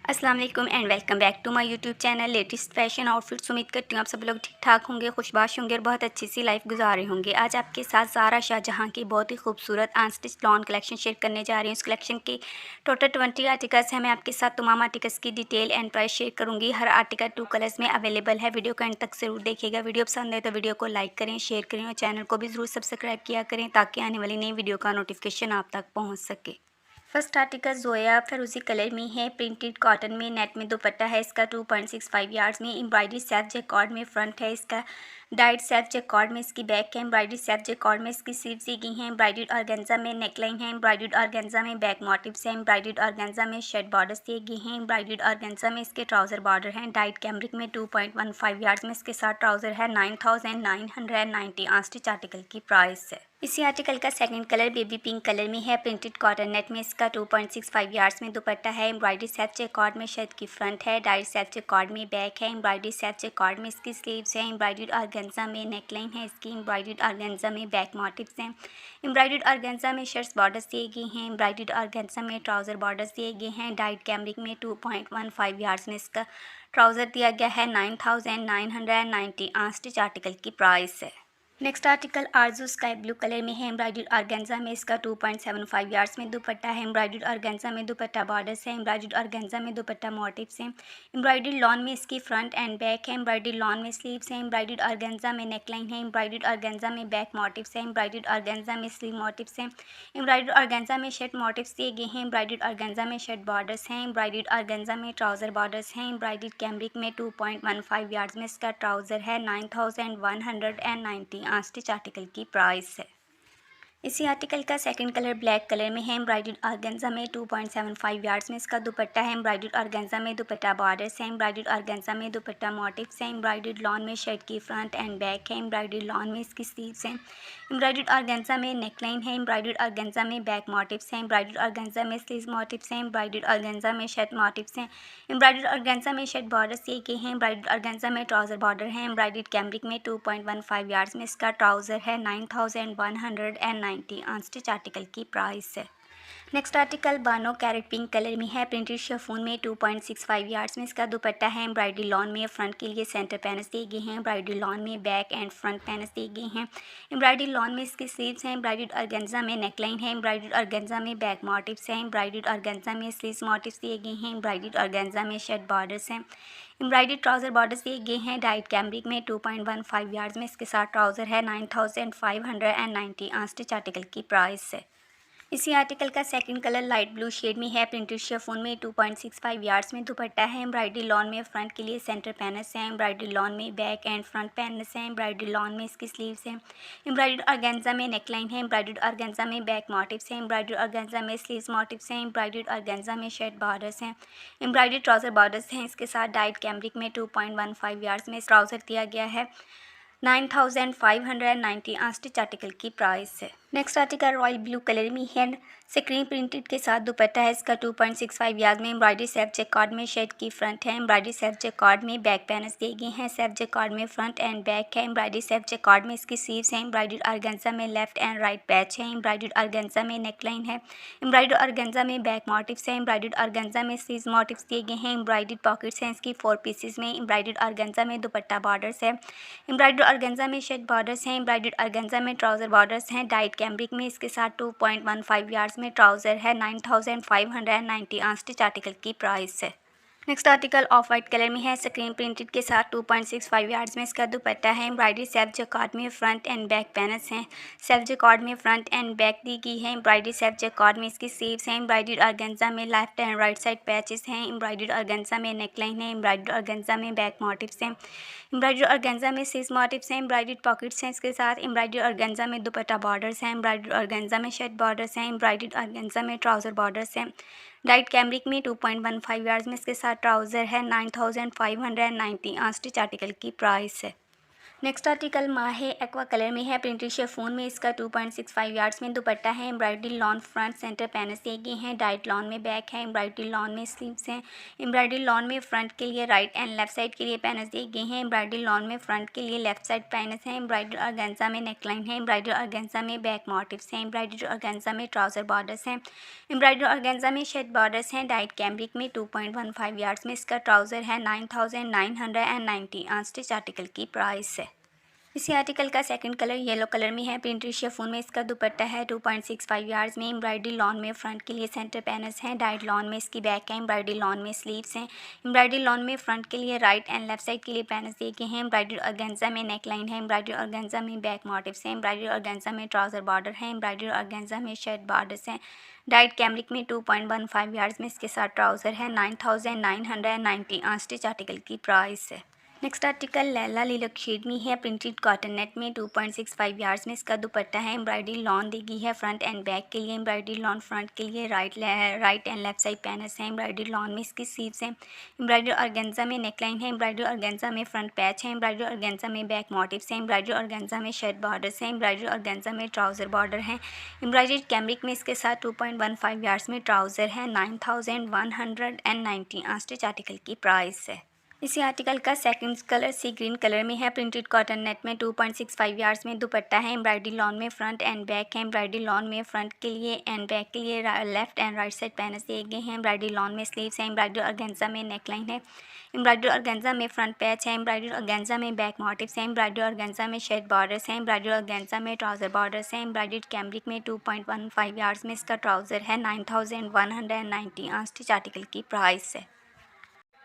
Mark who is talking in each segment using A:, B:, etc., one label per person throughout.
A: अस्सलाम वालेकुम and welcome back to my YouTube channel latest fashion outfits. उम्मीद करती हूँ आप सब लोग ठीक ठाक होंगे, खुशबाश होंगे और बहुत अच्छी सी लाइफ गुजार रहे होंगे। आज आपके साथ ज़ारा शाहजहां की बहुत ही खूबसूरत अनस्टिच लॉन कलेक्शन शेयर करने जा रही हूँ। इस कलेक्शन के टोटल 20 आर्टिकल्स हैं। मैं आपके साथ तमाम आर्टिकल्स की डिटेल एंड प्राइस शेयर करूँगी। हर आर्टिकल 2 कलर्स में अवेलेबल है। वीडियो को एंड तक जरूर देखिएगा। वीडियो पसंद है तो वीडियो को लाइक करें, शेयर करें और चैनल को भी ज़रूर सब्सक्राइब किया करें ताकि आने वाली नई वीडियो का नोटिफिकेशन आप तक पहुँच सके। फर्स्ट आर्टिकल जोया फिरोजी कलर में है। प्रिंटेड कॉटन में नेट में दुपट्टा है इसका 2.65 यार्ड्स में। एम्ब्रॉयडरी सेल्फ जैकॉर्ड में फ्रंट है इसका। डाइट सेल्फ जैकॉर्ड में इसकी बैक है। एम्ब्रॉयडरी सेल्फ जैकॉर्ड में इसकी स्लीव्स दी गई हैं। एम्ब्रॉयडर्ड ऑर्गेन्जा में नेकलाइन है। एम्ब्रॉयडर्ड ऑर्गेन्जा में बैक मोटिव्स है। एम्ब्रॉयडर्ड ऑर्गेन्जा में शर्ट बॉर्डर्स दिए गए हैं। एम्ब्रॉयडर्ड ऑर्गेन्जा में इसके ट्राउजर बॉर्डर हैं। डाइट कैमरिक में 2.15 यार्ड्स में इसके साथ ट्राउजर है। 9,990 आंस्टिच आर्टिकल की प्राइस है। इसी आर्टिकल का second colour baby pink colour में है। प्रिंटेड कॉटन नेट में इसका 2.65 यार्ड्स में दुपट्टा है। एम्ब्रॉयडरी सेल्फ जैकॉर्ड में शर्ट की फ्रंट है। डाइट सेल्फ जैकॉर्ड में बैक है। एम्ब्रॉयडरी सेल्फ जैकॉर्ड में इसकी स्लीव्स है। एम्ब्रॉयडर्ड ऑर्गेन्जा में नेकलाइन है इसकी। एम्ब्रॉयडर्ड ऑर्गेन्जा में बैक मोटिव्स हैं। एम्ब्रॉयडर्ड ऑर्गेन्जा में शर्ट्स बॉर्डर्स दिए गए हैं। एम्ब्रॉयडर्ड ऑर्गेन्जा में ट्राउजर बॉर्डर्स दिए गए हैं। डाइट कैमरिक में 2.15 यार्ड्स में इसका ट्राउजर दिया गया है। 9,990 आंस्टिच आर्टिकल की प्राइस है। नेक्स्ट आर्टिकल आरजू स्काई ब्लू कलर में है। एम्ब्रॉयडर्ड ऑर्गेन्जा में इसका 2.75 यार्ड्स में दुपट्टा है। एम्ब्रॉयडर्ड ऑर्गेन्जा में दुपट्टा बॉर्डर्स है। एम्ब्रॉयडर्ड ऑर्गेन्जा में दुपट्टा मोटिव्स हैं। एम्ब्रॉयडर्ड लॉन में इसकी फ्रंट एंड बैक है। एम्ब्रॉयडर्ड लॉन में स्लीव्स हैं। एम्ब्रॉयडर्ड ऑर्गेन्जा में नेकलाइन है। एम्ब्रॉयडर्ड ऑर्गेन्जा में बैक मोटिव्स है। एम्ब्रॉयडर्ड ऑर्गेन्जा में स्लीव मोटिव्स हैं। एम्ब्रॉयडर्ड ऑर्गेन्जा में शर्ट मोटिव्स दिए गए हैं। एम्ब्रॉयडर्ड ऑर्गेन्जा में शर्ट बॉर्डर्स हैं। एम्ब्रॉयडर्ड ऑर्गेन्जा में ट्राउजर बॉर्डर्स हैं। एम्ब्रॉयडर्ड कैमरिक में 2.15 यार्ड्स में इसका ट्राउजर है। 9,190 आंस्टिच आर्टिकल की प्राइस है। इसी आर्टिकल का सेकंड कलर ब्लैक कलर में है। एम्ब्रॉयडर्ड ऑर्गेन्जा में 2.75 यार्ड्स में इसका दुपट्टा है। एम्ब्रॉयडर्ड ऑर्गेन्जा में दुपट्टा बॉर्डर्स है। एम्ब्रॉयडर्ड ऑर्गेन्जा में दुपट्टा मोटिव्स हैं। एम्ब्रॉयडर्ड लॉन में शर्ट की फ्रंट एंड बैक है। एम्ब्रॉयडर्ड लॉन में इसकी स्लीव्स हैं। एम्ब्रॉयडर्ड ऑर्गेन्जा में नेकलाइन है। एम्ब्रॉयडर्ड ऑर्गेन्जा में बैक मोटिव्स हैं। एम्ब्रॉयडर्ड ऑर्गेन्जा में स्लीव्स मोटिव्स हैं। एम्ब्रॉयडर्ड ऑर्गेन्जा में शर्ट मोटिव्स हैं। एम्ब्रॉयडर्ड ऑर्गेन्जा में शर्ट बॉर्डर्स दिए गए हैं। एम्ब्रॉयडर्ड ऑर्गेन्जा में ट्राउजर बॉर्डर है। एम्ब्रॉयडर्ड कैमरिक में 2.15 यार्ड्स में इसका ट्राउजर है। 9,190 आंस्टिच आर्टिकल की प्राइस है। Next article Bano carrot pink colour में है। प्रिंटेड शिफॉन में 2.65 यार्ड्स में इसका दुपट्टा है। एम्ब्रॉयडरी लॉन में फ्रंट के लिए सेंटर पैनल्स दिए गए हैं। एम्ब्रॉयडरी लॉन में बैक एंड फ्रंट पैनल्स दिए गए हैं। एम्ब्रॉयडरी लॉन में इसकी स्लीव्स हैं। एम्ब्रॉयडर्ड ऑर्गेन्जा में नेकलाइन है। एम्ब्रॉयडर्ड ऑर्गेन्जा में बैक मोटिव्स हैं। एम्ब्रॉयडर्ड ऑर्गेन्जा में स्लीव्स मोटिव्स दिए गए हैं। एम्ब्रॉयडर्ड ऑर्गेन्जा में शर्ट बॉर्डर्स हैं। एम्ब्रॉयडर्ड ट्राउजर बॉर्डर्स दिए गए हैं। डाइट कैमरिक में 2.15 यार्ड्स में इसके साथ ट्राउजर है। 9,590 आंस्टिच आर्टिकल की प्राइस है। इसी आर्टिकल का second colour light blue shade में है। प्रिंटेड शिफॉन में 2.65 यार्ड्स में दुपट्टा है। एम्ब्रॉयडरी लॉन में फ्रंट के लिए सेंटर पैनल्स हैं। एम्ब्रॉयडरी लॉन में बैक एंड फ्रंट पैनल्स हैं। एम्ब्रॉयडरी लॉन में इसकी स्लीव्स हैं। एम्ब्रॉयडर्ड ऑर्गेन्जा में नेकलाइन है। एम्ब्रॉयडर्ड ऑर्गेन्जा में बैक मोटिव्स हैं। एम्ब्रॉयडर्ड ऑर्गेन्जा में स्लीव्स मोटिव्स हैं। एम्ब्रॉयडर्ड ऑर्गेन्जा में शर्ट बॉर्डर्स हैं। एम्ब्रॉयडर्ड ट्राउजर बॉर्डर्स हैं। इसके साथ डाइट कैमरिक में 2.15 यार्ड्स में ट्राउजर दिया गया है। 9,590 आंस्टिच आर्टिकल की प्राइस है। Next article royal blue colour में है। स्क्रीन प्रिंटेड के साथ दुपट्टा है इसका 2.65 यार्ड में। एम्ब्रॉयडरी सेल्फ जैकॉर्ड में शर्ट की फ्रंट है। एम्ब्रॉयडरी सेल्फ जैकॉर्ड में बैक पैनल्स दिए गए हैं। सेल्फ जैकॉर्ड में फ्रंट एंड बैक है। एम्ब्रॉयडरी सेल्फ जैकॉर्ड में इसकी स्लीव्स हैं। एम्ब्रॉयडर्ड ऑर्गेन्जा में लेफ्ट एंड राइट पैच है। एम्ब्रॉयडर्ड ऑर्गेन्जा में नेकलाइन है। एम्ब्रॉयडर्ड ऑर्गेन्जा में बैक मोटिव्स है। एम्ब्रॉयडर्ड ऑर्गेन्जा में स्लीव्स मोटिव्स दिए गए हैं। एम्ब्रॉयडर्ड पॉकेट्स हैं इसकी 4 पीसेस में। एम्ब्रॉयडर्ड ऑर्गेन्जा में दुपट्टा बॉर्डर्स है। एम्ब्रॉयडर्ड ऑर्गेन्जा में शर्ट बॉर्डर्स हैं। एम्ब्रॉयडर्ड ऑर्गेन्जा में ट्राउजर बॉर्डर्स हैं। डाइट कैमरिक में इसके साथ 2.15 यार्ड्स में ट्राउजर है। 9,590 आंस्टिच आर्टिकल की प्राइस है। Next article of white colour में है। स्क्रीन प्रिंटेड के साथ 2.65 यार्ड्स में इसका दुपट्टा है। एम्ब्रॉयडरी सेल्फ जैकॉर्ड में फ्रंट एंड बैक पैनल्स हैं। सेल्फ जैकॉर्ड में फ्रंट एंड बैक दी गई है। एम्ब्रॉयडरी सेल्फ जैकॉर्ड में इसकी स्लीव्स हैं। एम्ब्रॉयडर्ड ऑर्गेन्जा में left and right side patches हैं। एम्ब्रॉयडर्ड ऑर्गेन्जा में नेकलाइन है। एम्ब्रॉयडर्ड ऑर्गेन्जा में बैक मोटिव्स हैं। एम्ब्रॉयडर्ड ऑर्गेन्जा में स्लीव्स मोटिव्स हैं। एम्ब्रॉयडर्ड पॉकेट्स हैं इसके साथ। एम्ब्रॉयडर्ड ऑर्गेन्जा में दुपट्टा बॉर्डर्स हैं। एम्ब्रॉयडर्ड ऑर्गेन्जा में शर्ट बॉर्डर्स हैं। एम्ब्रॉयडर्ड ऑर्गेन्जा में ट्राउजर बॉर्डर्स हैं। डाइट कैमरिक में 2.15 यार्ड्स में इसके साथ ट्राउजर है। 9,590 आंस्टिच आर्टिकल की प्राइस है। नेक्स्ट आर्टिकल माहे एक्वा कलर में है, प्रिंटेड शिफॉन में। इसका 2.65 यार्ड्स में दुपट्टा है। Embroidery lawn front centre panels दिए गए हैं। डाइट लॉन में बैक है। एम्ब्रॉयडरी लॉन में स्लीव्स हैं। एम्ब्रॉयडरी लॉन में फ्रंट के लिए राइट एंड लेफ्ट साइड के लिए पैनल्स दिए गए हैं। एम्ब्रॉयडरी लॉन में फ्रंट के लिए लेफ्ट साइड पैनल्स हैं। एम्ब्रॉयडरी ऑर्गेन्जा में नेकलाइन है। एम्ब्रॉयडरी ऑर्गेन्जा में बैक मोटिव्स हैं। एम्ब्रॉयडरी ऑर्गेन्जा में ट्राउजर बॉर्डर्स हैं। एम्ब्रॉयडरी ऑर्गेन्जा में शेड बॉर्डर्स हैं। डाइट कैम्ब्रिक में 2.15 यार्ड्स में। इसका ट्राउजर है 9,990। अनस्टिच आर्टिकल की प्राइस है। इसी आर्टिकल का सेकंड कलर येलो कलर में है। प्रिंटेड शिफॉन में इसका दुपट्टा है। 2.65 यार्ड्स में। एम्ब्रॉयडरी लॉन में फ्रंट के लिए सेंटर पैनल्स हैं। डाइट लॉन में इसकी बैक है। एम्ब्रॉयडरी लॉन में स्लीव्स हैं। एम्ब्रॉयडरी लॉन में फ्रंट के लिए राइट एंड लेफ्ट साइड के लिए पैनल्स दिए गए हैं। एम्ब्रॉयडरी ऑर्गेन्जा में नेकलाइन है। एम्ब्रॉयडरी ऑर्गेन्जा में बैक मोटिव्स हैं। एम्ब्रॉयडरी ऑर्गेन्जा में ट्राउजर बॉर्डर है। एम्ब्रॉयडरी ऑर्गेन्जा में शेड बॉर्डर्स हैं। डाइट कैम्ब्रिक में 2.15 यार्ड्स में इसके साथ ट्राउजर है 9,990। अनस्टिच आर्टिकल की प्राइस है। Next article Laila Lilak shade में है। प्रिंटेड कॉटन नेट में 2.65 यार्ड्स में इसका दुपट्टा है। एम्ब्रॉयडरी लॉन दी गई है फ्रंट एंड बैक के लिए। एम्ब्रॉयडरी लॉन फ्रंट के लिए right and left side panels हैं। एम्ब्रॉयडरी लॉन में इसकी स्लीव्स हैं। एम्ब्रॉयडरी ऑर्गेन्जा में नेकलाइन है। एम्ब्रॉयडरी ऑर्गेन्जा में फ्रंट पैच है। एम्ब्रॉयडरी ऑर्गेन्जा में बैक मोटिव्स हैं। एम्ब्रॉयडरी ऑर्गेन्जा में शेड बॉर्डर्स हैं। एम्ब्रॉयडरी ऑर्गेन्जा में ट्राउजर बॉर्डर हैं। एम्ब्रॉयडरी कैम्ब्रिक में इसके साथ 2.15 यार्ड्स में ट्राउजर है 9,190। अनस्टिच आर्टिकल की प्राइस है। इसी आर्टिकल का सेकंड कलर सी ग्रीन कलर में है। प्रिंटेड कॉटन नेट में 2.65 यार्ड्स में दुपट्टा है। एम्ब्रॉयडरी लॉन में फ्रंट एंड बैक है। एम्ब्रॉयडरी लॉन में फ्रंट के लिए एंड बैक के लिए left and right side panels दिए गए हैं। एम्ब्रॉयडरी लॉन में स्लीव्स है। एम्ब्रॉयडरी ऑर्गेन्जा में नेकलाइन है। एम्ब्रॉयडरी ऑर्गेन्जा में फ्रंट पैच है। एम्ब्रॉयडरी ऑर्गेन्जा में बैक मोटिव्स हैं। एम्ब्रॉयडरी ऑर्गेन्जा में शेड बॉर्डर्स हैं। एम्ब्रॉयडरी ऑर्गेन्जा में ट्राउजर बॉर्डर्स हैं। एम्ब्रॉयडरी कैम्ब्रिक में 2.15 यार्ड्स में इसका ट्राउजर है 9,190। अनस्टिच आर्टिकल की प्राइस है।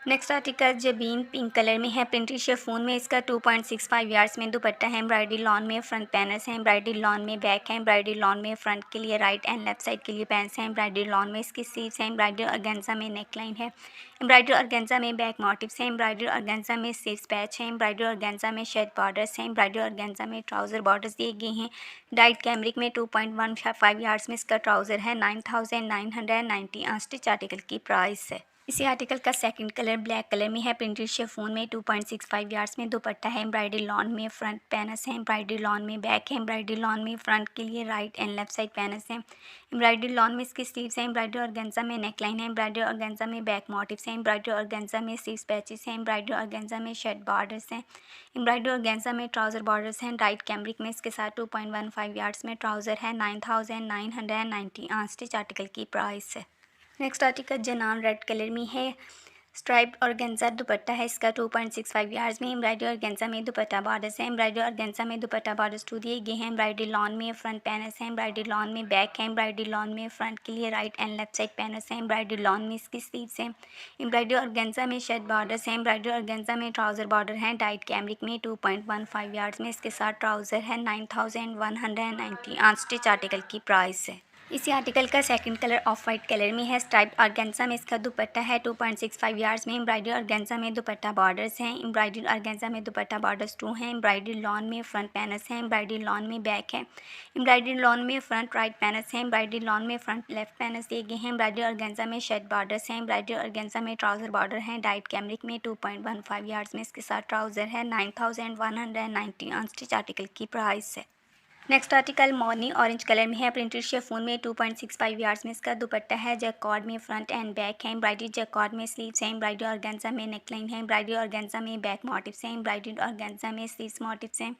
A: Next article Jabeen pink colour में है। प्रिंटेड शिफॉन में इसका 2.65 यार्ड्स में दुपट्टा है। एम्ब्रॉयडरी लॉन में फ्रंट पैनल्स हैं। एम्ब्रॉयडरी लॉन में बैक है। एम्ब्रॉयडरी लॉन में फ्रंट के लिए राइट एंड लेफ्ट साइड के लिए पैंट्स हैं। एम्ब्रॉयडरी लॉन में इसकी स्लीव्स हैं। एम्ब्रॉयडरी ऑर्गेन्जा में नेकलाइन है। एम्ब्रॉयडरी ऑर्गेन्जा में बैक मोटिव्स हैं। एम्ब्रॉयडरी ऑर्गेन्जा में स्लीव्स पैच है। एम्ब्रॉयडरी ऑर्गेन्जा में शेड बॉर्डर्स हैं। एम्ब्रॉयडरी ऑर्गेन्जा में ट्राउजर बॉर्डर्स दिए गए हैं। डाइट कैम्ब्रिक में 2.15 यार्ड्स में इसका ट्राउजर है 9,990। अनस्टिच आर्टिकल की प्राइस है। इसी आर्टिकल का सेकंड कलर ब्लैक कलर में है। प्रिंटेड शिफॉन में 2.65 यार्ड्स में दुपट्टा है। एम्ब्रॉयडरी लॉन में फ्रंट पैनल्स हैं। एम्ब्रॉयडरी लॉन में बैक है। एम्ब्रॉयडरी लॉन में फ्रंट के लिए right and left side panels हैं। एम्ब्रॉयडरी लॉन में इसकी स्लीव्स हैं। एम्ब्रॉयडरी ऑर्गेन्जा में नेकलाइन है। एम्ब्रॉयडरी ऑर्गेन्जा में बैक मोटिव्स हैं। एम्ब्रॉयडरी ऑर्गेन्जा में स्लीव्स पैचेस हैं। एम्ब्रॉयडरी ऑर्गेन्जा में शेड बॉर्डर्स हैं। एम्ब्रॉयडरी ऑर्गेन्जा में ट्राउजर बॉर्डर्स हैं। डाइट कैम्ब्रिक में इसके साथ 2.15 यार्ड्स में ट्राउजर है 9,990। अनस्टिच आर्टिकल की प्राइस है। नेक्स्ट आर्टिकल जनान रेड कलर में है। स्ट्राइप्ड ऑर्गेन्जा दुपट्टा है। इसका 2.65 यार्ड्स में। एम्ब्रॉयडरी ऑर्गेन्जा में दुपट्टा बॉर्डर्स है। एम्ब्रॉयडरी ऑर्गेन्जा में दुपट्टा बॉर्डर्स 2 दिए गए हैं। एम्ब्रॉयडरी लॉन में फ्रंट पैनल्स हैं। एम्ब्रॉयडरी लॉन में बैक है। एम्ब्रॉयडरी लॉन में फ्रंट के लिए right and left side panels हैं। एम्ब्रॉयडरी लॉन में इसकी स्लीव्स हैं। एम्ब्रॉयडरी ऑर्गेन्जा में शेड बॉर्डर्स हैं। एम्ब्रॉयडरी ऑर्गेन्जा में ट्राउजर बॉर्डर हैं। डाइट कैम्ब्रिक में 2.15 यार्ड्स में इसके साथ ट्राउजर है 9,190। अनस्टिच आर्टिकल की प्राइस है। इसी आर्टिकल का second colour of white colour में है। स्ट्राइप्ड ऑर्गेन्जा में इसका दुपट्टा है। 2.65 यार्ड्स में। एम्ब्रॉयडरी ऑर्गेन्जा में दुपट्टा बॉर्डर्स हैं। एम्ब्रॉयडरी ऑर्गेन्जा में दुपट्टा बॉर्डर्स 2 हैं। एम्ब्रॉयडरी लॉन में फ्रंट पैनल्स हैं। एम्ब्रॉयडरी लॉन में बैक है। एम्ब्रॉयडरी लॉन में फ्रंट राइट पैनल्स हैं। एम्ब्रॉयडरी लॉन में फ्रंट लेफ्ट पैनल्स दिए गए हैं। एम्ब्रॉयडरी ऑर्गेन्जा में शेड बॉर्डर्स हैं। एम्ब्रॉयडरी ऑर्गेन्जा में ट्राउजर बॉर्डर हैं। डाइट कैम्ब्रिक में 2.15 यार्ड्स में इसके साथ ट्राउजर है 9,190। अनस्टिच आर्टिकल की प्राइस है। Next article Morny orange colour में है। प्रिंटेड शिफॉन में 2.65 यार्ड्स में इसका दुपट्टा है। जैकॉर्ड में फ्रंट एंड बैक है। एम्ब्रॉयडरी जैकॉर्ड में स्लीव्स हैं। एम्ब्रॉयडरी ऑर्गेन्जा में नेकलाइन है। एम्ब्रॉयडरी ऑर्गेन्जा में बैक मोटिव्स हैं। एम्ब्रॉयडरी ऑर्गेन्जा में स्लीव्स मोटिव्स हैं।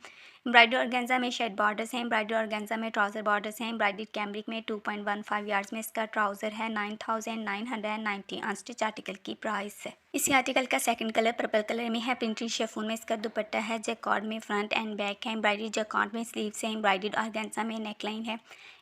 A: एम्ब्रॉयडरी ऑर्गेन्जा में शेड बॉर्डर्स हैं। एम्ब्रॉयडरी ऑर्गेन्जा में ट्राउजर बॉर्डर्स हैं। एम्ब्रॉयडरी कैम्ब्रिक में 2.15 यार्ड्स में इसका ट्राउजर है 9,990। अनस्टिच आर्टिकल की प्राइस है। इसी आर्टिकल का सेकंड कलर पर्पल कलर में है। प्रिंटेड शिफॉन में इसका दुपट्टा है। जैकॉर्ड में फ्रंट एंड बैक है। एम्ब्रॉयडरी जैकॉर्ड में स्लीव्स हैं। एम्ब्रॉयडरी ऑर्गेन्जा में नेकलाइन है।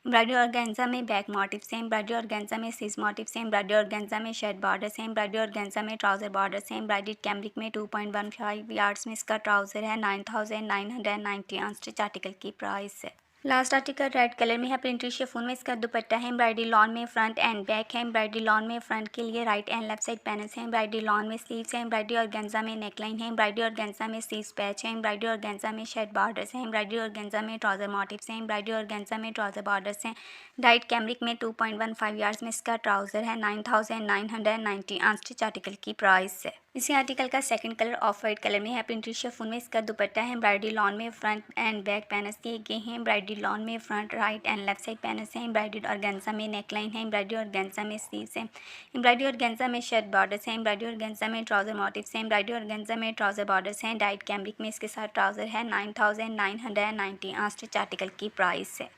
A: एम्ब्रॉयडरी ऑर्गेन्जा में बैक मोटिव्स हैं। एम्ब्रॉयडरी ऑर्गेन्जा में स्लीव्स मोटिव्स हैं। एम्ब्रॉयडरी ऑर्गेन्जा में शेड बॉर्डर्स हैं। एम्ब्रॉयडरी ऑर्गेन्जा में ट्राउजर बॉर्डर्स हैं। एम्ब्रॉयडरी कैम्ब्रिक में 2.15 यार्ड्स में इसका ट्राउजर है 9,990। अनस्टिच आर्टिकल की प्राइस है। लास्ट आर्टिकल रेड कलर में है। प्रिंटेड शिफॉन में इसका दुपट्टा है। एम्ब्रॉयडरी लॉन में फ्रंट एंड बैक है। एम्ब्रॉयडरी लॉन में फ्रंट के लिए right and left side panels हैं। एम्ब्रॉयडरी लॉन में स्लीव्स हैं। एम्ब्रॉयडरी ऑर्गेन्जा में नेकलाइन है। एम्ब्रॉयडरी ऑर्गेन्जा में स्लीव्स पैच है। एम्ब्रॉयडरी ऑर्गेन्जा में शेड बॉर्डर्स हैं। एम्ब्रॉयडरी ऑर्गेन्जा में ट्राउजर मोटिव्स हैं। एम्ब्रॉयडरी ऑर्गेन्जा में ट्राउजर बॉर्डर्स हैं। डाइट कैम्ब्रिक में 2.15 यार्ड्स में इसका ट्राउजर है 9,990। अनस्टिच आर्टिकल की प्राइस है। इसी आर्टिकल का second colour of white colour में है। प्रिंटेड शिफॉन में इसका दुपट्टा है। एम्ब्रॉयडरी लॉन में फ्रंट एंड बैक पैनल्स दिए गए हैं। एम्ब्रॉयडरी लॉन में front right and left side panels हैं। एम्ब्रॉयडरी ऑर्गेन्जा में नेकलाइन है। एम्ब्रॉयडरी ऑर्गेन्जा में स्लीव्स है। एम्ब्रॉयडरी ऑर्गेन्जा में शर्ट बॉर्डर्स हैं। एम्ब्रॉयडरी ऑर्गेन्जा में ट्राउजर मोटिव्स हैं। एम्ब्रॉयडरी ऑर्गेन्जा में ट्राउजर बॉर्डर्स हैं। डाइट कैमरिक में इसके साथ ट्राउजर है। 9990 आंस्टिच आर्टिकल की प्राइस है।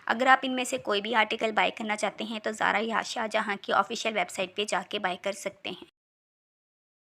A: अगर आप इनमें से कोई भी आर्टिकल बाय करना चाहते हैं तो ज़ारा या शाहजहाँ की ऑफिशियल वेबसाइट पे जाके बाय कर सकते हैं।